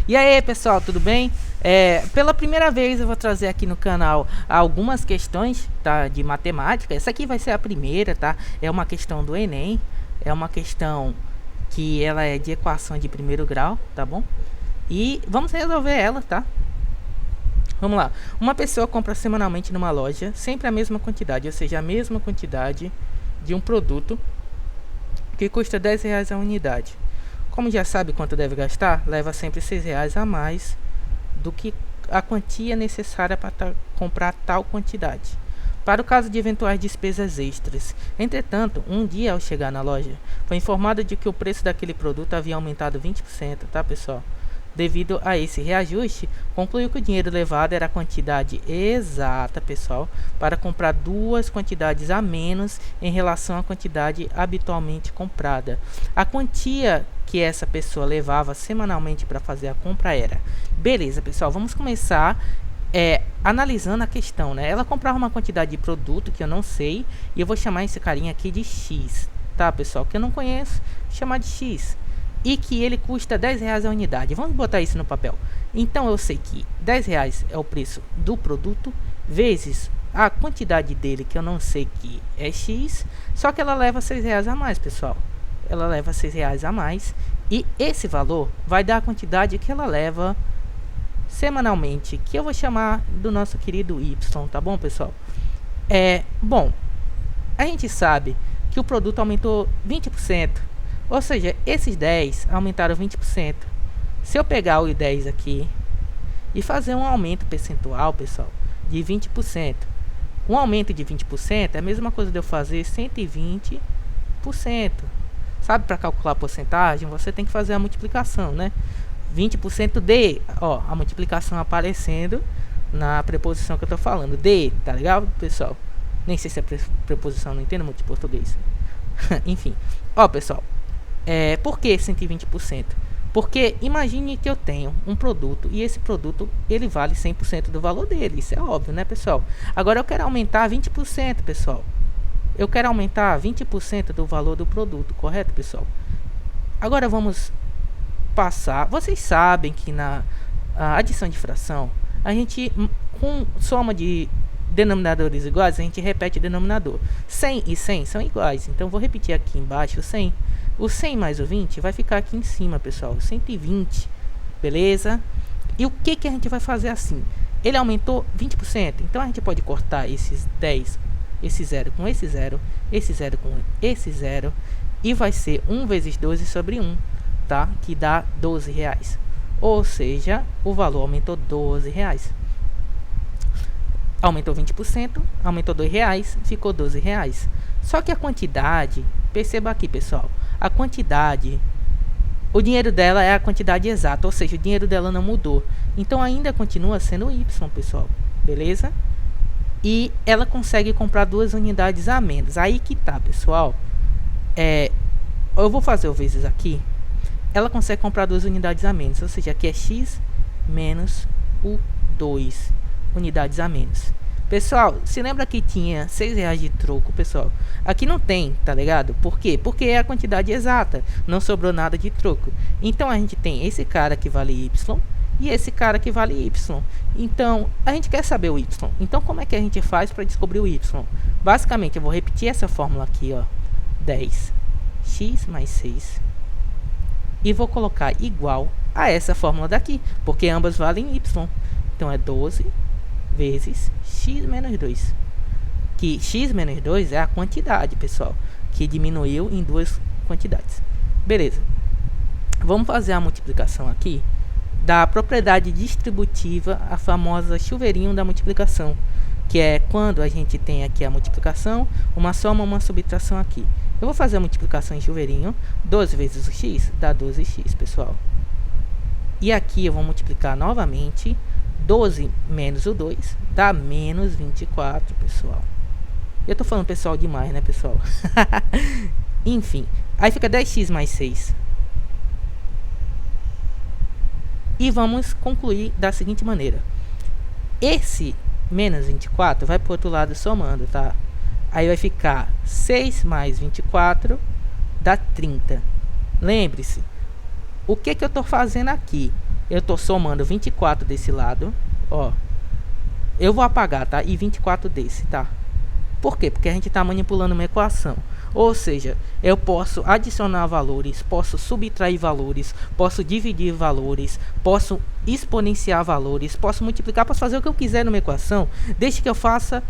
E aí pessoal, tudo bem? Pela primeira vez eu vou trazer aqui no canal algumas questões, tá, de matemática. Essa aqui vai ser a primeira, tá? É uma questão do Enem, é uma questão que ela é de equação de primeiro grau, tá bom? E vamos resolver ela, tá? Vamos lá. Uma pessoa compra semanalmente numa loja sempre a mesma quantidade, ou seja, a mesma quantidade de um produto que custa R$ 10 a unidade. Como já sabe quanto deve gastar, leva sempre R$ 6 a mais do que a quantia necessária para comprar tal quantidade. Para o caso de eventuais despesas extras. Entretanto, um dia ao chegar na loja, foi informado de que o preço daquele produto havia aumentado 20%, tá pessoal? Devido a esse reajuste, concluiu que o dinheiro levado era a quantidade exata, pessoal, para comprar duas quantidades a menos em relação à quantidade habitualmente comprada. A quantia que essa pessoa levava semanalmente para fazer a compra era... Beleza, pessoal, vamos começar analisando a questão, né? Ela comprava uma quantidade de produto que eu não sei, e eu vou chamar esse carinha aqui de X, tá, pessoal? Que eu não conheço, vou chamar de X. E que ele custa R$ 10 a unidade. Vamos botar isso no papel. Então eu sei que R$ 10 é o preço do produto, vezes a quantidade dele, que eu não sei que é X, só que ela leva R$ 6 a mais, pessoal. Ela leva R$ 6 a mais, e esse valor vai dar a quantidade que ela leva semanalmente, que eu vou chamar do nosso querido Y, tá bom, pessoal? Bom, a gente sabe que o produto aumentou 20%, ou seja, esses 10 aumentaram 20%. Se eu pegar o 10 aqui e fazer um aumento percentual, pessoal, de 20%, um aumento de 20% é a mesma coisa de eu fazer 120%. Sabe, para calcular a porcentagem, você tem que fazer a multiplicação, né? 20% de, ó, a multiplicação aparecendo na preposição que eu tô falando, de, tá legal, pessoal? Nem sei se é preposição, não entendo muito de português. Enfim, ó, pessoal, por que 120%? Porque imagine que eu tenho um produto e esse produto ele vale 100% do valor dele, isso é óbvio, né, pessoal? Agora eu quero aumentar 20%, pessoal. Eu quero aumentar 20% do valor do produto, correto, pessoal? Agora vamos passar. Vocês sabem que na adição de fração, a gente, com soma de denominadores iguais, a gente repete o denominador. 100 e 100 são iguais, então vou repetir aqui embaixo o 100. O 100 mais o 20 vai ficar aqui em cima, pessoal, 120, beleza? E o que a gente vai fazer assim? Ele aumentou 20%, então a gente pode cortar esses 10, esse 0 com esse 0, esse 0 com esse 0, e vai ser 1 vezes 12 sobre 1, tá? Que dá R$ 12. Ou seja, o valor aumentou R$ 12. Aumentou 20%, aumentou R$ 2, ficou R$ 12. Só que a quantidade, perceba aqui, pessoal, a quantidade, o dinheiro dela é a quantidade exata, ou seja, o dinheiro dela não mudou. Então ainda continua sendo Y, pessoal, beleza? E ela consegue comprar duas unidades a menos. Aí que tá, pessoal. Eu vou fazer o vezes aqui. Ela consegue comprar duas unidades a menos, ou seja, aqui é X menos o 2 unidades a menos. Pessoal, se lembra que tinha R$ 6 de troco, pessoal? Aqui não tem, tá ligado? Por quê? Porque é a quantidade exata, não sobrou nada de troco. Então a gente tem esse cara que vale Y e esse cara que vale Y. Então a gente quer saber o Y. Então como é que a gente faz para descobrir o Y? Basicamente eu vou repetir essa fórmula aqui, ó, 10x mais 6, e vou colocar igual a essa fórmula daqui, porque ambas valem Y. Então é 12 vezes x menos 2, que x menos 2 é a quantidade, pessoal, que diminuiu em duas quantidades. Beleza, vamos fazer a multiplicação aqui da propriedade distributiva, a famosa chuveirinho da multiplicação, que é quando a gente tem aqui a multiplicação, uma soma, uma subtração aqui. Eu vou fazer a multiplicação em chuveirinho. 12 vezes o x dá 12x, pessoal. E aqui eu vou multiplicar novamente. 12 menos o 2 dá menos 24, pessoal. Eu tô falando pessoal demais, né, pessoal? Enfim, aí fica 10x mais 6. E vamos concluir da seguinte maneira. Esse menos 24 vai para o outro lado somando, tá? Aí vai ficar 6 mais 24 dá 30. Lembre-se, o que eu estou fazendo aqui? eu tô somando 24 desse lado, ó. Eu vou apagar, tá? E 24 desse, tá? Por quê? Porque a gente está manipulando uma equação. Ou seja, eu posso adicionar valores, posso subtrair valores, posso dividir valores, posso exponenciar valores, posso multiplicar, posso fazer o que eu quiser numa equação, desde que eu faça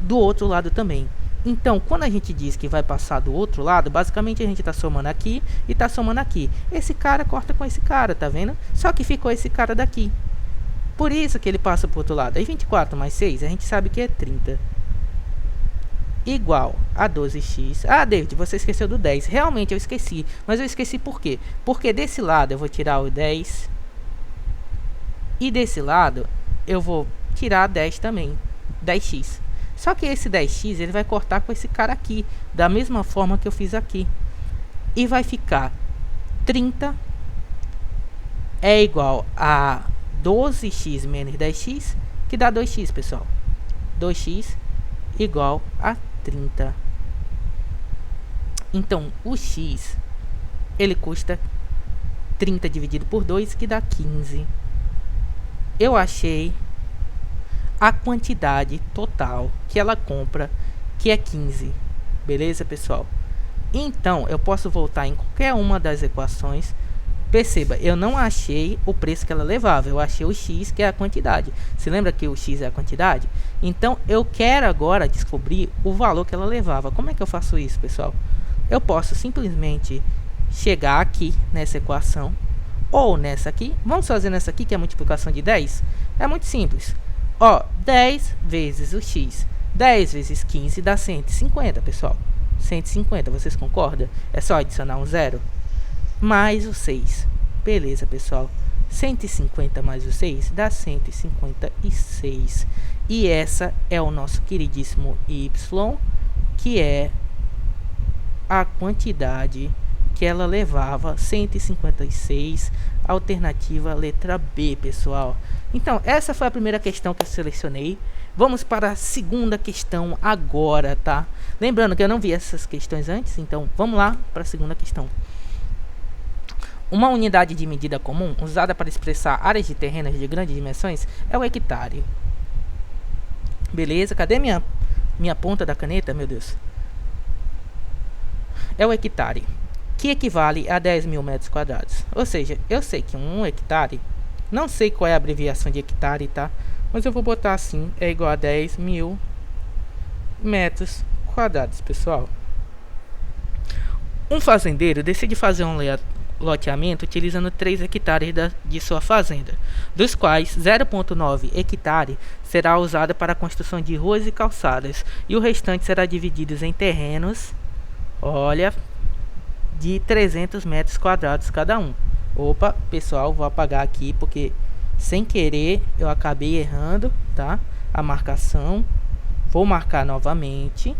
do outro lado também. Então, quando a gente diz que vai passar do outro lado, basicamente a gente está somando aqui e está somando aqui. Esse cara corta com esse cara, tá vendo? Só que ficou esse cara daqui. Por isso que ele passa para o outro lado. Aí 24 mais 6, a gente sabe que é 30. Igual a 12x. Ah, David, você esqueceu do 10. Realmente eu esqueci. Mas eu esqueci por quê? Porque desse lado eu vou tirar o 10. E desse lado eu vou tirar 10 também. 10x. Só que esse 10x ele vai cortar com esse cara aqui. Da mesma forma que eu fiz aqui. E vai ficar 30 é igual a 12x menos 10x, que dá 2x, pessoal. 2x igual a 30. Então, o x, ele custa 30 dividido por 2, que dá 15. Eu achei a quantidade total que ela compra, que é 15. Beleza, pessoal? Então, eu posso voltar em qualquer uma das equações. Perceba, eu não achei o preço que ela levava, eu achei o x, que é a quantidade. Se lembra que o x é a quantidade? Então, eu quero agora descobrir o valor que ela levava. Como é que eu faço isso, pessoal? Eu posso simplesmente chegar aqui nessa equação, ou nessa aqui. Vamos fazer nessa aqui, que é a multiplicação de 10. É muito simples. Ó, 10 vezes o x. 10 vezes 15 dá 150, pessoal. 150, vocês concordam? É só adicionar um zero. Mais o 6. Beleza, pessoal. 150 mais o 6 dá 156. E essa é o nosso queridíssimo y, que é a quantidade que ela levava, 156, alternativa letra B, pessoal. Então, essa foi a primeira questão que eu selecionei. Vamos para a segunda questão agora, tá? Lembrando que eu não vi essas questões antes, então vamos lá para a segunda questão. Uma unidade de medida comum usada para expressar áreas de terrenos de grandes dimensões é o hectare. Beleza? Cadê minha ponta da caneta? Meu Deus. É o hectare, que equivale a 10.000 metros quadrados. Ou seja, eu sei que um hectare, não sei qual é a abreviação de hectare, tá? Mas eu vou botar assim, é igual a 10.000 metros quadrados, pessoal. Um fazendeiro decide fazer um loteamento utilizando 3 hectares de sua fazenda, dos quais 0,9 hectare será usado para a construção de ruas e calçadas, e o restante será dividido em terrenos, olha, de 300 metros quadrados cada um. Opa, pessoal, vou apagar aqui porque sem querer eu acabei errando, tá? A marcação. Vou marcar novamente.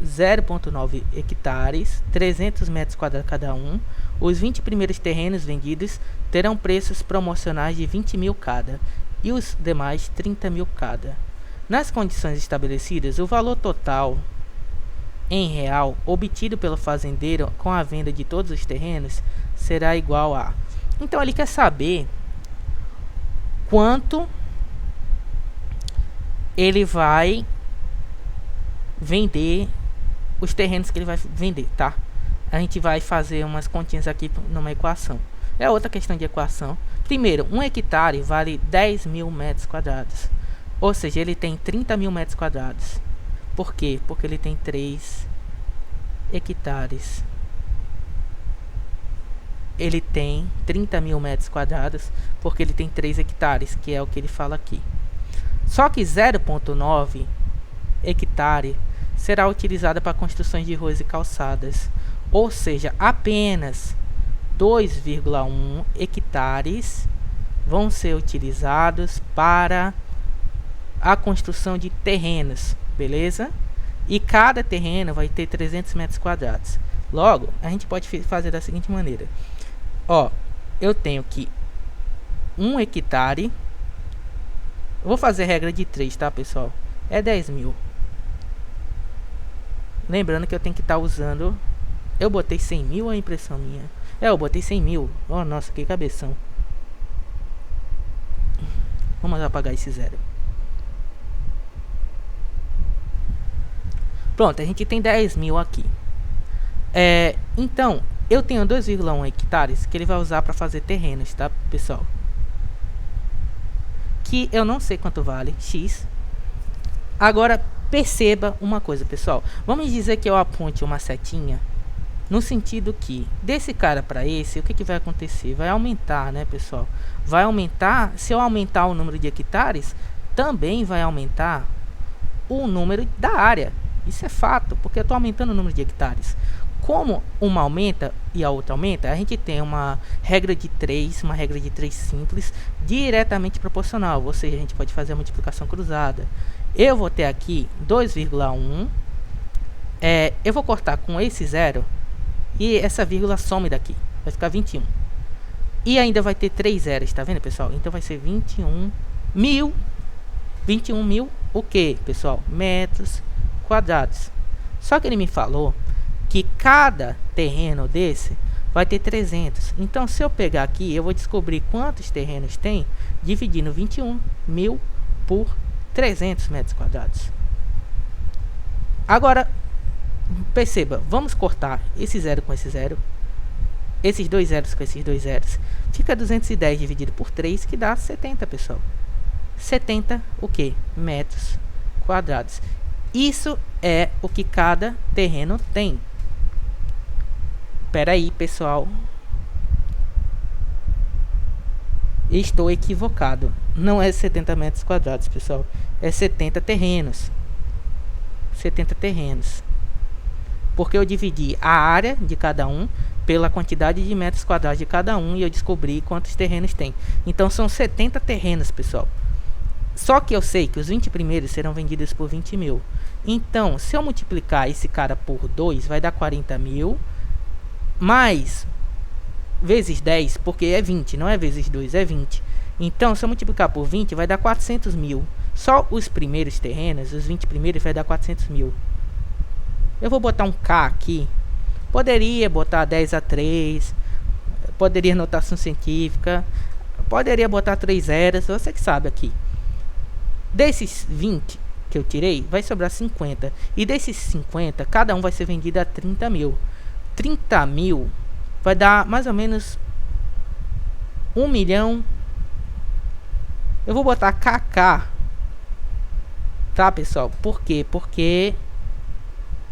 0,9 hectares, 300 metros quadrados cada um. Os 20 primeiros terrenos vendidos terão preços promocionais de 20.000 cada e os demais 30.000 cada. Nas condições estabelecidas, o valor total em real obtido pelo fazendeiro com a venda de todos os terrenos será igual a... Então ele quer saber quanto ele vai vender, os terrenos que ele vai vender, tá? A gente vai fazer umas continhas aqui numa equação. É outra questão de equação. Primeiro, 1 hectare vale 10.000 metros quadrados. Ou seja, ele tem 30.000 metros quadrados. Por quê? Porque ele tem 3 hectares. Ele tem 30.000 metros quadrados porque ele tem 3 hectares, que é o que ele fala aqui. Só que 0,9 hectare será utilizada para construções de ruas e calçadas, ou seja, apenas 2,1 hectares vão ser utilizados para a construção de terrenos, beleza? E cada terreno vai ter 300 metros quadrados. Logo, a gente pode fazer da seguinte maneira. Ó, eu tenho que 1 hectare, eu vou fazer regra de 3, tá, pessoal? É 10.000. Lembrando que eu tenho que estar usando... Eu botei 100.000, a impressão minha. É, eu botei 100 mil. Oh, nossa, que cabeção. Vamos apagar esse zero. Pronto, a gente tem 10 mil aqui. Então, eu tenho 2,1 hectares que ele vai usar para fazer terrenos, tá, pessoal? Que eu não sei quanto vale, X. Agora, perceba uma coisa, pessoal. Vamos dizer que eu aponte uma setinha no sentido que, desse cara para esse, o que vai acontecer? Vai aumentar, né, pessoal? Vai aumentar, se eu aumentar o número de hectares, também vai aumentar o número da área. Isso é fato, porque eu estou aumentando o número de hectares. Como uma aumenta e a outra aumenta, a gente tem uma regra de 3, uma regra de 3 simples, diretamente proporcional. Ou seja, a gente pode fazer a multiplicação cruzada. Eu vou ter aqui 2,1. Eu vou cortar com esse zero e essa vírgula some daqui. Vai ficar 21. E ainda vai ter 3 zeros, tá vendo, pessoal? Então vai ser 21 mil. 21 mil o que, pessoal? Metros quadrados. Só que ele me falou que cada terreno desse vai ter 300. Então, se eu pegar aqui, eu vou descobrir quantos terrenos tem, dividindo 21 mil por 300 metros quadrados. Agora, perceba, vamos cortar esse zero com esse zero, esses dois zeros com esses dois zeros. Fica 210 dividido por 3, que dá 70, pessoal. 70 o que? Metros quadrados. Isso é o que cada terreno tem. Espera aí, pessoal. Estou equivocado. Não é 70 metros quadrados, pessoal. É 70 terrenos. 70 terrenos. Porque eu dividi a área de cada um pela quantidade de metros quadrados de cada um e eu descobri quantos terrenos tem. Então são 70 terrenos, pessoal. Só que eu sei que os 20 primeiros serão vendidos por 20 mil. Então, se eu multiplicar esse cara por 2, vai dar 40 mil. Mais vezes 10, porque é 20, não é vezes 2, é 20. Então, se eu multiplicar por 20, vai dar 400 mil. Só os primeiros terrenos, os 20 primeiros, vai dar 400 mil. Eu vou botar um K aqui. Poderia botar 10 a 3. Poderia notação científica. Poderia botar 3 zeros. Você que sabe aqui. Desses 20 que eu tirei, vai sobrar 50. E desses 50, cada um vai ser vendido a 30 mil. 30 mil vai dar mais ou menos 1 milhão. Eu vou botar KK. Tá, pessoal? Por quê? Porque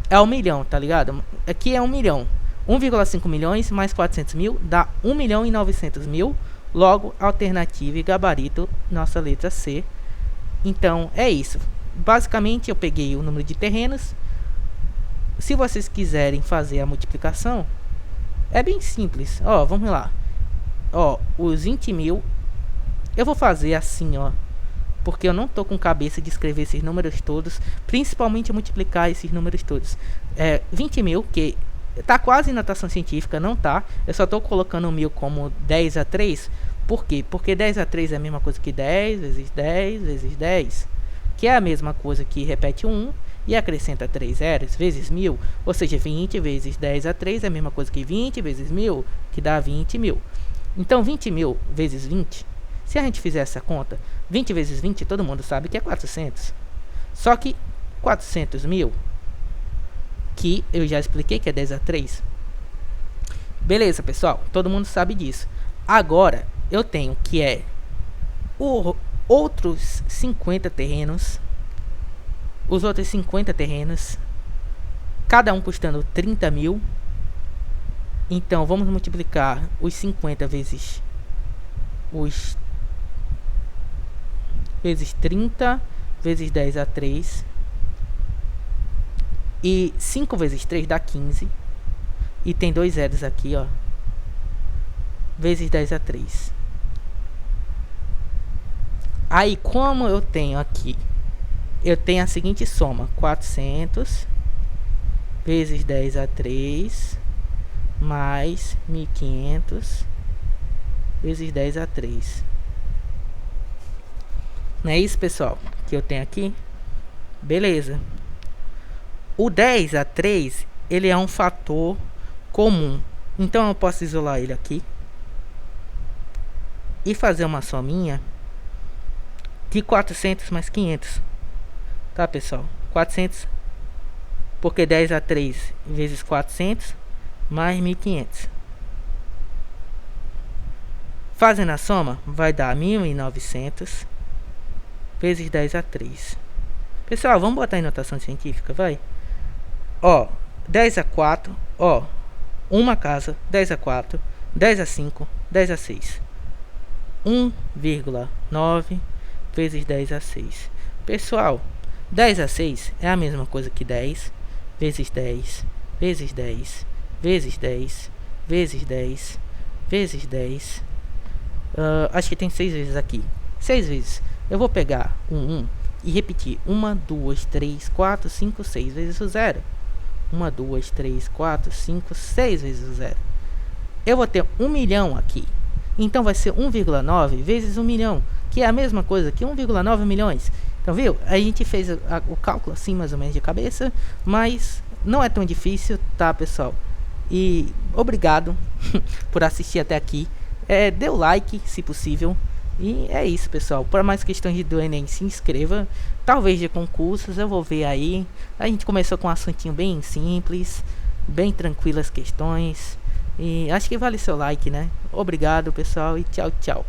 é 1 milhão, tá ligado? Aqui é 1 milhão. 1,5 milhões mais 400 mil dá 1 milhão e 900 mil. Logo, alternativa e gabarito, nossa letra C. Então, é isso. Basicamente, eu peguei o número de terrenos. Se vocês quiserem fazer a multiplicação, é bem simples. Ó, vamos lá. Ó, os 20 mil. Eu vou fazer assim, ó. Porque eu não tô com cabeça de escrever esses números todos. Principalmente multiplicar esses números todos. 20 mil, que tá quase em notação científica, não tá. Eu só tô colocando o mil como 10 a 3. Por quê? Porque 10 a 3 é a mesma coisa que 10 vezes 10 vezes 10. Que é a mesma coisa que repete 1 e acrescenta 3 zeros vezes 1000. Ou seja, 20 vezes 10 a 3 é a mesma coisa que 20 vezes 1000, que dá 20 mil. Então, 20 mil vezes 20, se a gente fizer essa conta, 20 vezes 20, todo mundo sabe que é 400. Só que 400 mil, que eu já expliquei que é 10 a 3. Beleza, pessoal, todo mundo sabe disso. Agora, eu tenho que outros 50 terrenos. Os outros 50 terrenos, cada um custando 30 mil. Então, vamos multiplicar os 50 vezes 30 vezes 10 a 3. E 5 vezes 3 dá 15. E tem 2 zeros aqui, ó. Vezes 10 a 3. Aí, como eu tenho aqui, eu tenho a seguinte soma: 400 vezes 10 a 3 mais 1500 vezes 10 a 3. Não é isso, pessoal, que eu tenho aqui? Beleza. O 10 a 3, ele é um fator comum. Então eu posso isolar ele aqui e fazer uma sominha de 400 mais 500, tá, pessoal? 400, porque 10 a 3 vezes 400 mais 1500. Fazendo a soma, vai dar 1900 vezes 10 a 3. Pessoal, vamos botar em notação científica, vai? Ó, 10 a 4, ó, uma casa, 10 a 4, 10 a 5, 10 a 6. 1,9 vezes 10 a 6. Pessoal, 10 a 6 é a mesma coisa que 10 vezes 10 vezes 10 vezes 10 vezes 10 vezes 10. Acho que tem 6 vezes aqui. 6 vezes. Eu vou pegar 1 e repetir 1, 2, 3, 4, 5, 6 vezes o zero. 1, 2, 3, 4, 5, 6 vezes o zero. Eu vou ter 1 milhão aqui. Então vai ser 1,9 vezes 1 milhão, que é a mesma coisa que 1,9 milhões. Então, viu? A gente fez o cálculo assim, mais ou menos de cabeça, mas não é tão difícil, tá, pessoal? E obrigado por assistir até aqui. Dê o like, se possível. E é isso, pessoal. Para mais questões do Enem, se inscreva. Talvez de concursos, eu vou ver aí. A gente começou com um assuntinho bem simples, bem tranquilas questões. E acho que vale seu like, né? Obrigado, pessoal, e tchau, tchau.